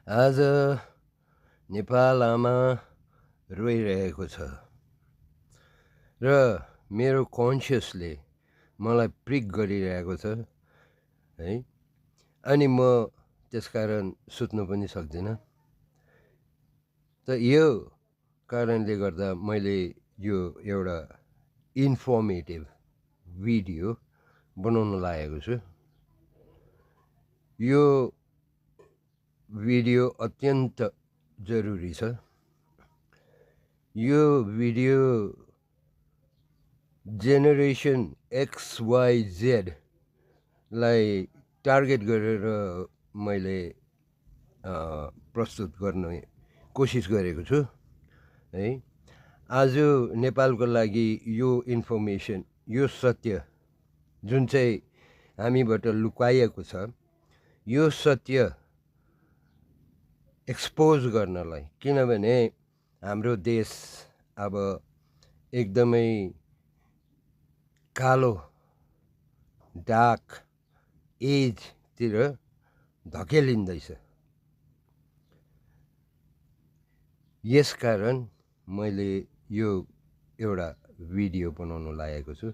आज नेपाल आमा रोइरहेको छ र मेरो कन्सियसले मलाई प्रिक गरिरहेको छ है। अनि म त्यसकारण सुत्नु पनि सक्दिनँ। त यो कारणले गर्दा मैले यो एउटा इन्फर्मेटिभ भिडियो बनाउन लागेको छु। यो भिडियो अत्यन्त जरुरी छ। यो भिडियो जेनेरेसन XYZ लाई टार्गेट गरेर मैले प्रस्तुत गर्ने कोसिस गरेको छु है। आज नेपालको लागि यो इन्फर्मेसन, यो सत्य जुन चाहिँ हामीबाट लुकाइएको छ, यो सत्य एक्सपोज गर्नलाई, किनभने हाम्रो देश अब एकदमै कालो डार्क एजतिर धकेलिँदैछ। यसकारण मैले यो एउटा भिडियो बनाउन लागेको छु।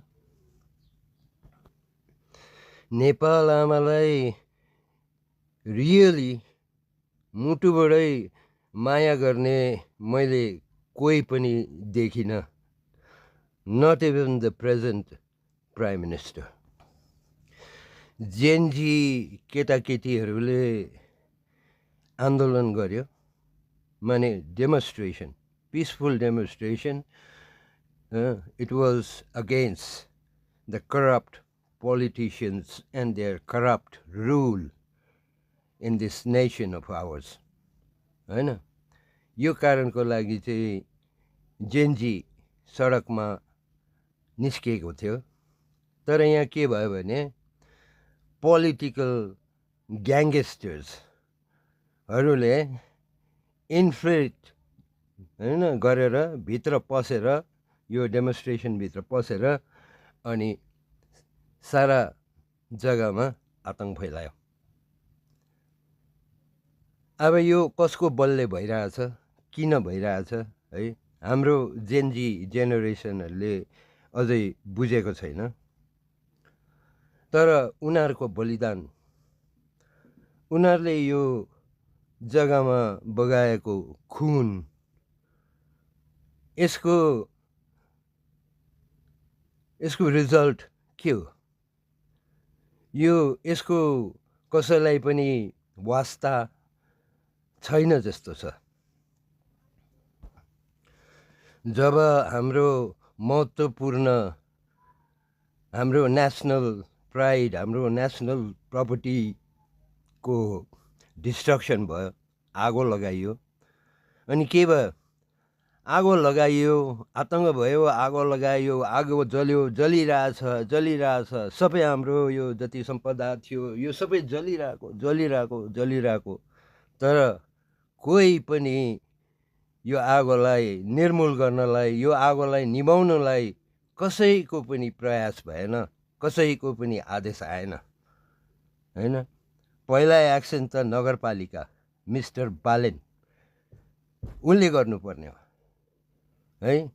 नेपाल आमालाई रियली मुटुबाटै माया गर्ने मैले कोही पनि देखिनँ, not even the present prime minister. Gen Z केटाकेटीहरूले आन्दोलन गर्यो, माने demonstration, peaceful demonstration. It was against the corrupt politicians and their corrupt rule in this nation of ours, हैन। यो कारणको लागि चाहिँ जेनजी सडकमा निस्किएको थियो। तर यहाँ के भयो भने पोलिटिकल ग्याङ्गस्टर्सहरूले इन्फ्लेट हैन गरेर भित्र पसेर, यो डेमोन्स्ट्रेसनभित्र पसेर अनि सारा जग्गामा आतंक फैलायो। अब यो कसको बलले भइरहेछ, किन भइरहेछ है, हाम्रो जेनजी जेनेरेसनहरूले अझै बुझेको छैन। तर उनीहरूको बलिदान, उनीहरूले यो जग्गामा बगाएको खुन, यसको रिजल्ट के हो? यसको कसैलाई पनि वास्ता छैन जस्तो छ। जब हाम्रो महत्त्वपूर्ण, हाम्रो नेसनल प्राइड, हाम्रो नेसनल प्रपर्टीको डिस्ट्रक्सन भयो, आगो लगाइयो। अनि के भयो? आगो लगाइयो, आतंक भयो, आगो लगाइयो, आगो जल्यो, जलिरहेछ। सबै हाम्रो यो जति सम्पदा थियो यो सबै जलिरहेको। तर कोही पनि यो आगोलाई निर्मूल गर्नलाई, यो आगोलाई निभाउनलाई कसैको पनि प्रयास भएन, कसैको पनि आदेश आएन, हैन। पहिला एक्सन त नगरपालिका मिस्टर बालेन उनले गर्नुपर्ने हो है।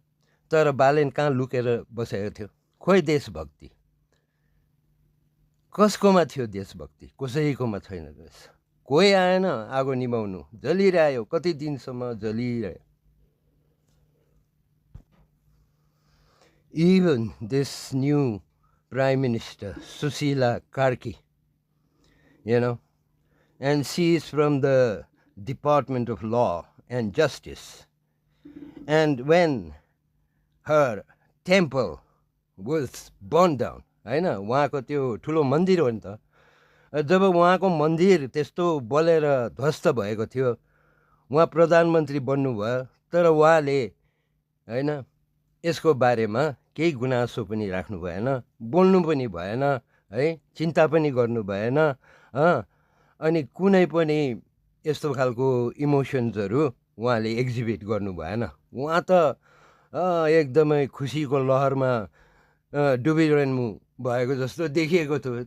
तर बालेन कहाँ लुकेर बसेको थियो? खोइ देशभक्ति कसकोमा थियो? देशभक्ति कसैकोमा छैन रहेछ। कोही आएन आगो निभाउनु, जलिरह्यो, कति दिनसम्म जलिरह्यो। Even this new Prime Minister, Susila Karki, you know, and she is from the Department of Law and Justice. And when her temple was burned down, हैन, उहाँको त्यो ठुलो मन्दिर हो नि त, जब उहाँको मन्दिर त्यस्तो बलेर ध्वस्त भएको थियो, उहाँ प्रधानमन्त्री बन्नुभयो। तर उहाँले हैन यसको बारेमा केही गुनासो पनि राख्नु भएन, बोल्नु पनि भएन है, चिन्ता पनि गर्नु भएन। अनि कुनै पनि यस्तो खालको इमोसन्सहरू उहाँले एक्जिबिट गर्नु भएन। उहाँ त एकदमै खुसीको लहरमा डुबिरहनु भएको जस्तो देखिएको थियो।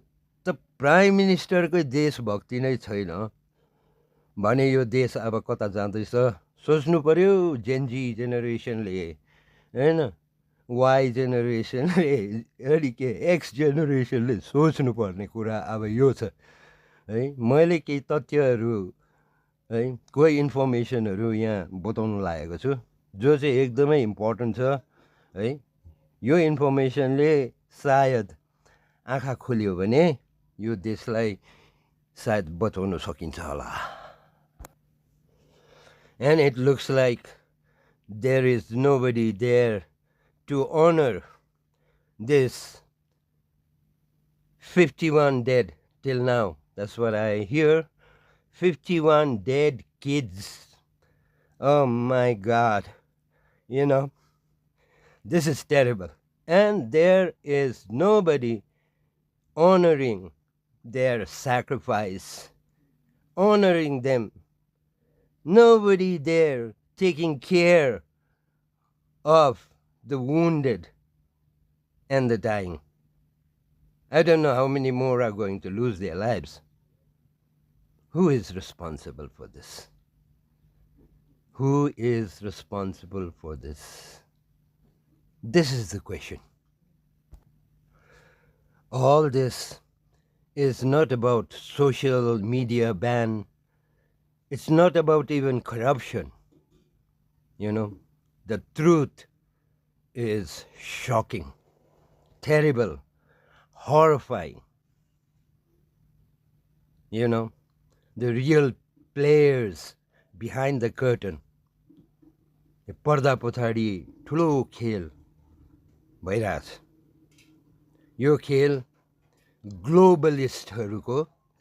त प्राइम मिनिस्टरकै देशभक्ति नै छैन, भने यो देश अब कता जाँदैछ सोच्नु पर्यो। जेनजी जेनेरेसनले हैन, वाई जेनेरेसनले, अनि के एक्स जेनेरेसनले सोच्नुपर्ने कुरा अब यो छ है। मैले केही तथ्यहरू है, कोही इन्फर्मेसनहरू यहाँ बताउनु लागेको छु जो चाहिँ एकदमै इम्पोर्टेन्ट छ है। यो इन्फर्मेसनले सायद आँखा खोल्यो भने यो देशलाई सायद बचाउन सकिन्छ होला। And it looks like there is nobody there to honor this 51 dead till now. That's what I hear. 51 dead kids. Oh my God. You know, this is terrible. And there is nobody honoring their sacrifice, honoring them. Nobody there taking care of the wounded and the dying. I don't know how many more are going to lose their lives. Who is responsible for this? Who is responsible for this? This is the question. All this is not about social media ban. It's not about even corruption. You know, the truth is shocking, terrible, horrifying. You know, the real players behind the curtain. पर्दा पछाडि ठुलो खेल भइरहेछ। यो खेल ग्लोबलिस्टहरूको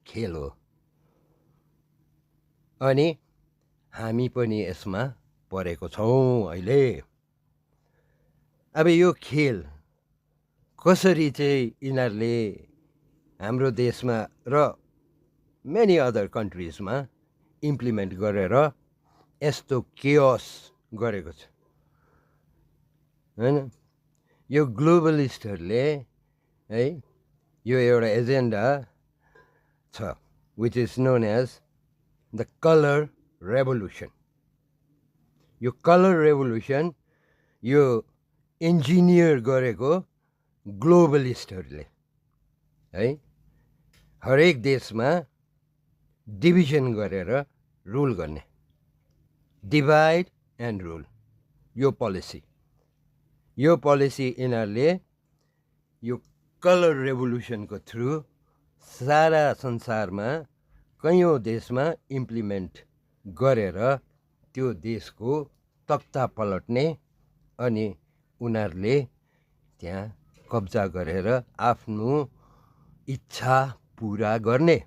खेल हो अनि हामी पनि यसमा परेको छौँ अहिले। अब यो खेल कसरी चाहिँ यिनीहरूले हाम्रो देशमा र मेनी अदर कन्ट्रिजमा इम्प्लिमेन्ट गरेर यस्तो केओस गरेको छ हैन। यो ग्लोबलिस्टहरूले है, यो एउटा एजेन्डा छ which is known as the colour revolution. यो कलर रेभोल्युसन यो इन्जिनियर गरेको ग्लोबलिस्टहरूले है, हरेक देशमा डिभिजन गरेर रुल गर्ने, डिभाइड एन्ड रुल। यो पोलिसी यिनीहरूले यो कलर रेभोल्युसनको थ्रु सारा संसारमा कैयौँ देशमा इम्प्लिमेन्ट गरेर त्यो देशको तख्ता पलट्ने अनि उनीहरूले त्यहाँ कब्जा गरेर आफ्नो इच्छा पुरा गर्ने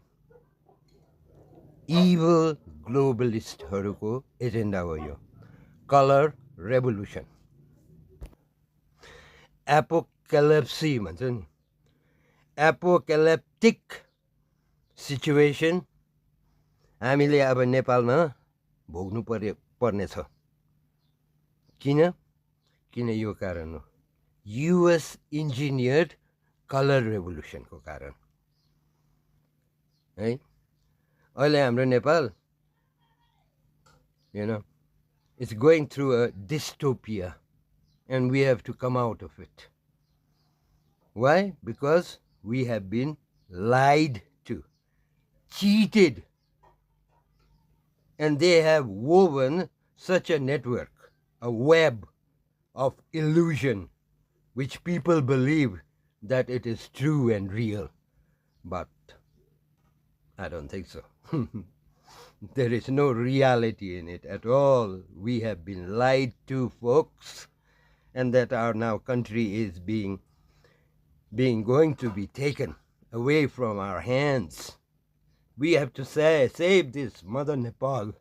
इभल ग्लोबलिस्टहरूको एजेन्डा हो यो कलर रेभोल्युसन। एपोक्यालिप्सी भन्छ नि, एपोक्यालिप्टिक सिचुएसन हामीले अब नेपालमा भोग्नु पर्नेछ। किन यो कारण हो, युएस इन्जिनियर्ड कलर रेभोल्युसनको कारण है। अहिले हाम्रो Nepal it's going through a dystopia and we have to come out of it. Why? Because we have been lied to, cheated, and they have woven such a network, a web of illusion, which people believe that it is true and real. But I don't think so. There is no reality in it at all. We have been lied to, folks, and that our now country is going to be taken away from our hands. We have to save this mother Nepal,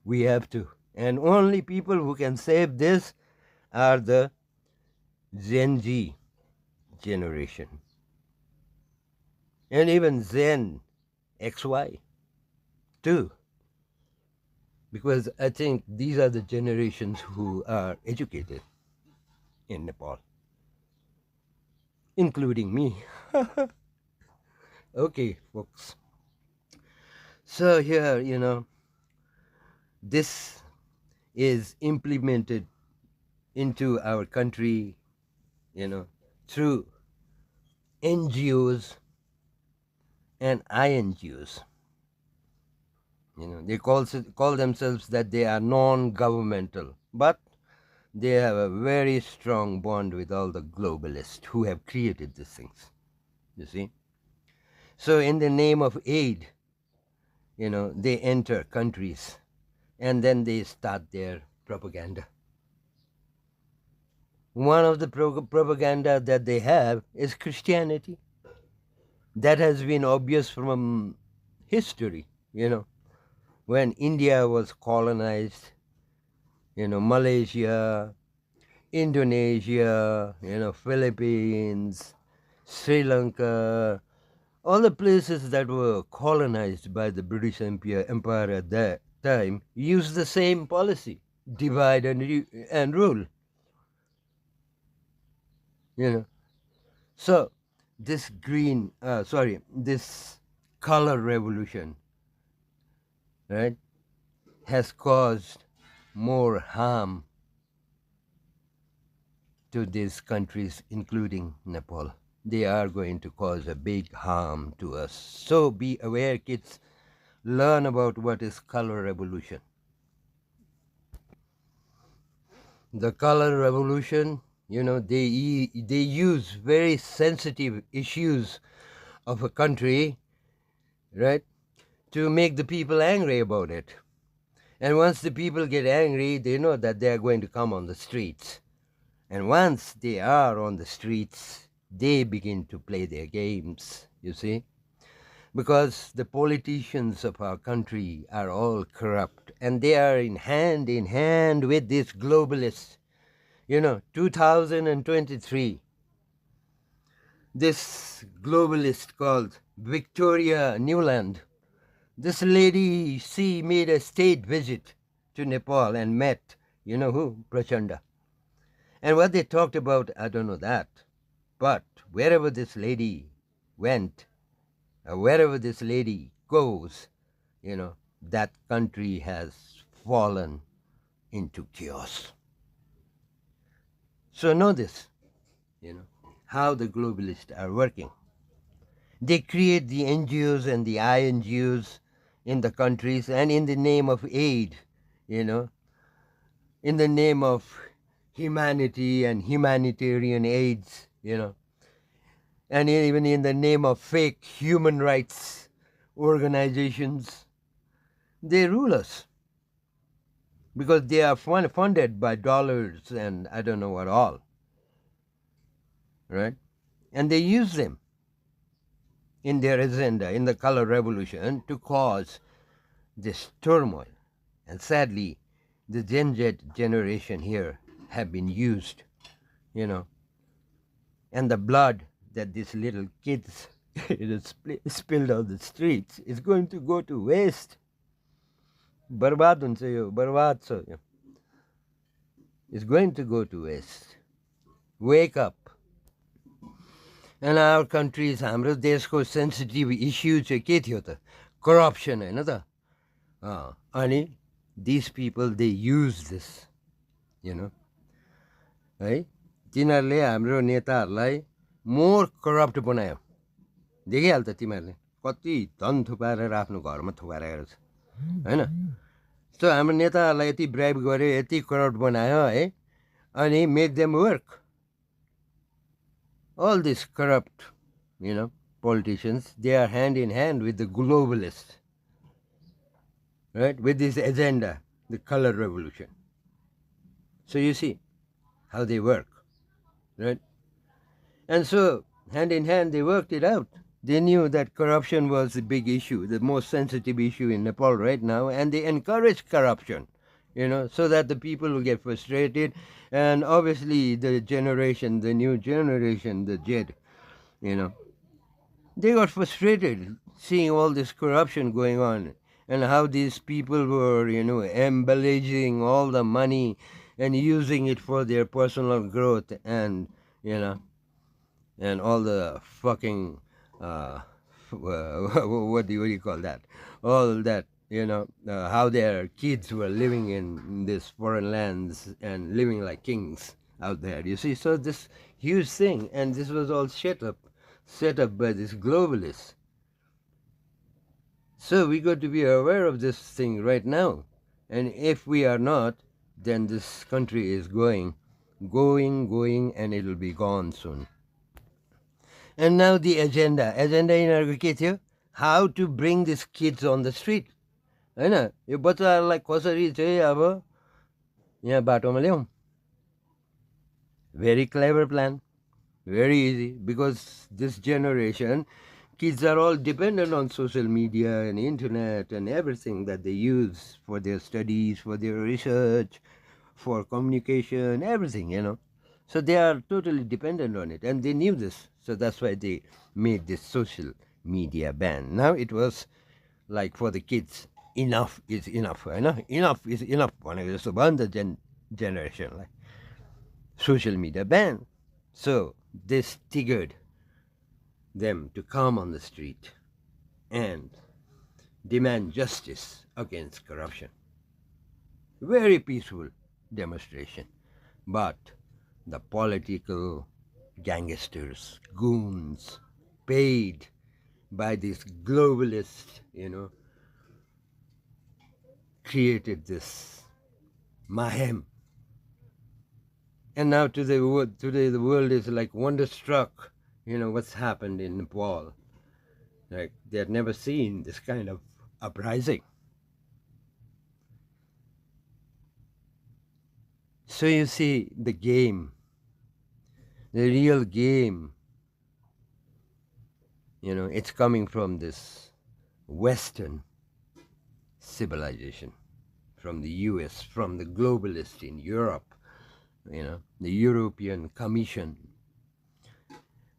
we have to. And only people who can save this are the Gen Z generation. And even Zen XY too. Because I think these are the generations who are educated in Nepal, including me. Okay, folks. So here, this is implemented into our country, through NGOs and INGOs. They call themselves that they are non-governmental, but they have a very strong bond with all the globalists who have created these things. You see? So in the name of aid, they enter countries and then they start their propaganda. One of the propaganda that they have is Christianity. That has been obvious from history, when India was colonized, Malaysia, Indonesia, Philippines, Sri Lanka, all the places that were colonized by the British Empire at that time used the same policy: divide and rule. So this this color revolution, right, has caused more harm to these countries, including Nepal. They are going to cause a big harm to us. So be aware, kids. Learn about what is color revolution. The color revolution, they use very sensitive issues of a country, right, to make the people angry about it. And once the people get angry, they know that they are going to come on the streets. And once they are on the streets, they begin to play their games, you see. Because the politicians of our country are all corrupt, and they are in hand with these globalists. 2023, this globalist called Victoria Newland, this lady, she made a state visit to Nepal and met, who? Prachanda. And what they talked about, I don't know that. But wherever this lady went, wherever this lady goes, that country has fallen into chaos. So know this, how the globalists are working. They create the NGOs and the INGOs in the countries, and in the name of aid, in the name of humanity and humanitarian aids, and even in the name of fake human rights organizations, they rule us because they are funded by dollars and I don't know what all, right? And they use them in their agenda, in the color revolution, to cause this turmoil. And sadly, the Gen Z generation here have been used, and the blood that these little kids spilled on the streets is going to go to waste. Barbad huncha yo, barbad छ यो. It's going to go to waste. Wake up. And our countries, हाम्रो देशको sensitive issue चाहिँ के थियो त? Corruption हैन त? अनि these people, they use this, है? तिनीहरूले हाम्रो नेताहरूलाई मोर करप्ट बनायो. देखिहाल्छ तिमीहरूले कति धन थुपारेर आफ्नो घरमा थुपारेर छ, हैन? सो हाम्रो नेताहरूलाई यति ब्राइब गर्यो, यति करप्ट बनायो, है? अनि make them work. All these corrupt, politicians, they are hand in hand with the globalists, right? With this agenda, the color revolution. So you see how they work, right? And so, hand in hand, they worked it out. They knew that corruption was the big issue, the most sensitive issue in Nepal right now, and they encouraged corruption, so that the people will get frustrated. And obviously the new generation, the Z, they got frustrated seeing all this corruption going on and how these people were, embellishing all the money and using it for their personal growth and, and all the fucking, what do you call that? all that, how their kids were living in these foreign lands and living like kings out there. You see, so this huge thing, and this was all set up by these globalists. So we got to be aware of this thing right now. And if we are not, then this country is going, and it will be gone soon. And now the agenda. Agenda in के थियो? How to bring these kids on the street. होइन, यो बच्चाहरूलाई कसरी चाहिँ अब यहाँ बाटोमा ल्याउँ. Very clever plan. Very easy, because this generation, kids are all dependent on social media and internet and everything that they use for their studies, for their research, for communication, everything. So they are totally dependent on it, and they knew this. So that's why they made this social media ban. Now it was like for the kids, enough is enough. Enough is enough. भनेको जस्तो भयो नि त generationलाई. Social media ban. So this triggered them to come on the street and demand justice against corruption. Very peaceful demonstration. But the political gangsters, goons, paid by these globalists, created this mayhem. And now today the world is like wonderstruck, what's happened in Nepal. Like they had never seen this kind of uprising. So you see the game, the real game, it's coming from this Western civilization, from the US, from the globalists in Europe, the European Commission,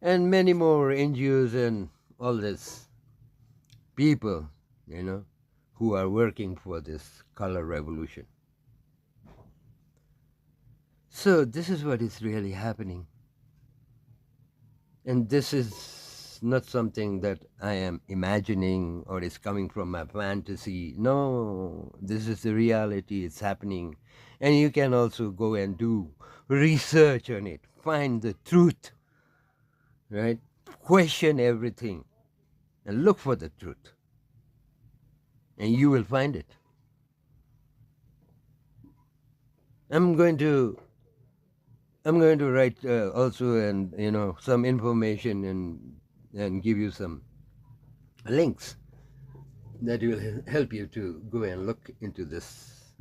and many more NGOs and all this people, who are working for this color revolution. So this is what is really happening. And this is not something that I am imagining or is coming from my fantasy. No, this is the reality. It's happening. And you can also go and do research on it. Find the truth, right? Question everything and look for the truth. And you will find it. I'm going to write also and some information and give you some links that will help you to go and look into this